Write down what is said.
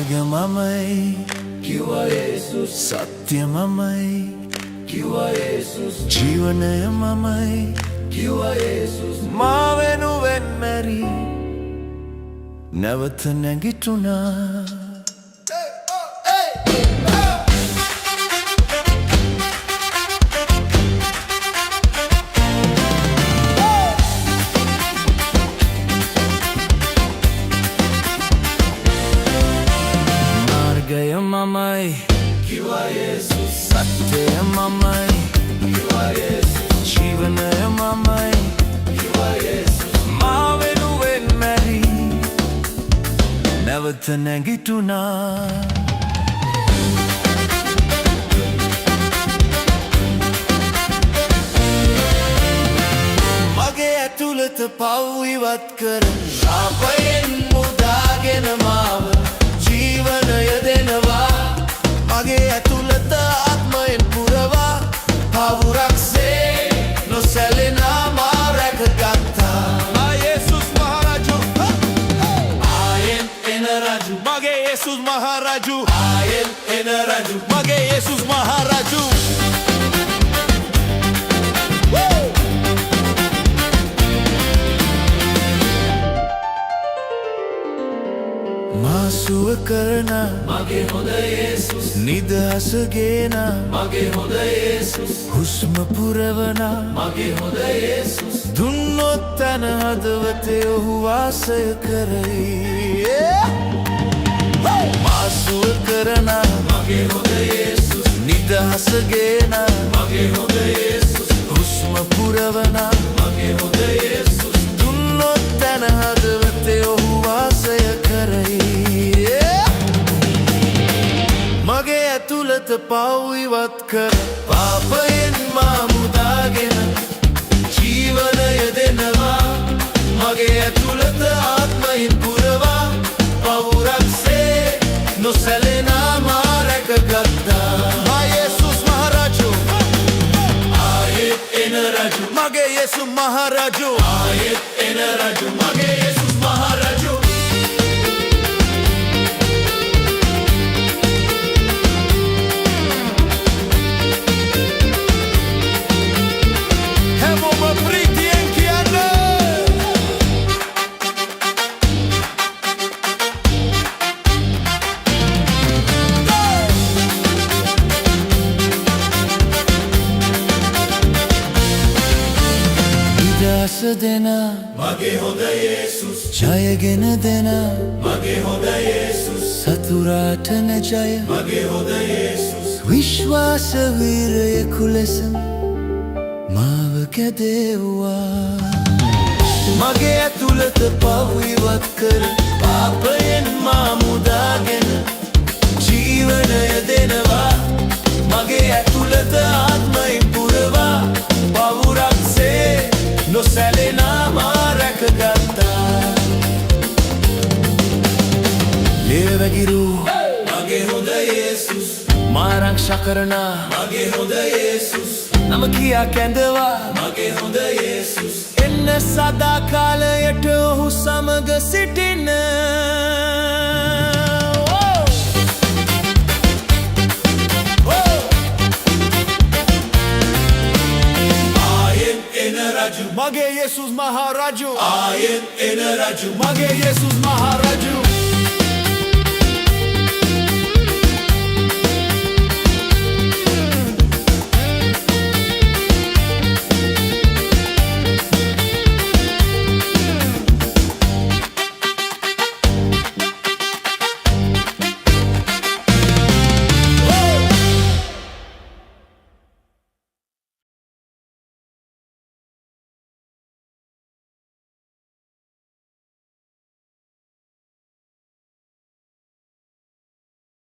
Margamamai Kiwa Jesus Satyamamai Kiwa Jesus Jeevanayamamai Kiwa Jesus Mavenuven meri Nawatha නැගිටුණා Mamai Kiwa Jesus Satya mamai Kiwa Jesus Jeevanaya mamai Kiwa Jesus Mavenuven meri Nawatha නැගිටුණා මගේ ඇතුළත පව් ඉවත් කර ශාපයෙන් මුදාගෙන මාව ජීවනය දෙනවා මගේ ඇතුළත ආත්මයෙන් පුරවා පවුරක්සේ නොසැලෙනා මා රැකගත්තා මා යේසුස් මහරජු ආයෙත් එන රජු මගේ යේසුස් මහරජු ආයෙත් එන රජු මගේ යේසුස් මහරජු මා සුව කරන Mage honda Jesus නිදහස ගේන Mage honda Jesus හුස්ම පුරවන Mage honda Jesus දුන්නොත් තන හදවතේ ඔහු වාසය කරයි මා සුව කරන Mage honda Jesus නිදහස ගේන Mage honda Jesus හුස්ම පුරවන Mage honda Jesus දුන්නොත් තන හදවතේ ඔහු වාසය කරයි මගේ ඇතුළත පව් ඉවත් කර පාපයෙන් මා මුදාගෙන ජීවනය දෙනවා මගේ ඇතුළත ආත්මයෙන් පුරවා පවුරක්සේ නොසැලෙනා මා රැකගත්තා මා යේසුස් මහරජු Ayet en raju මගේ යේසුස් මහරජු Ayet en raju Mage Jesus Maharaju හැමෝම ප්‍රීතියෙන් කියන්න නිදහස දෙන Mage honda Jesus ජයගෙන දෙන Mage honda Jesus සතුරාට නැජය Mage honda Jesus විශ්වාස වීරයෙකු ලෙස මාව කැදෙව්වා මගේ ඇතුළත පව් ඉවත් කර පාපයෙන් මා මුදාගෙන ජීවනය දෙනවා මගේ ඇතුළත ආත්මයෙන් පුරවා පවුරක්සේ නොසැලෙනා මා රැකගත්තා ලේවැගිරු Mage honda Jesus මා ආරක්ෂා කරන Mage honda Jesus නම කියා කැඳවා Mage honda Jesus එන්න සදා කාලයට ඔහු සමග සිටින Ayet en raju මගේ යේසුස් මහරජු Ayet en raju මගේ යේසුස් මහරජු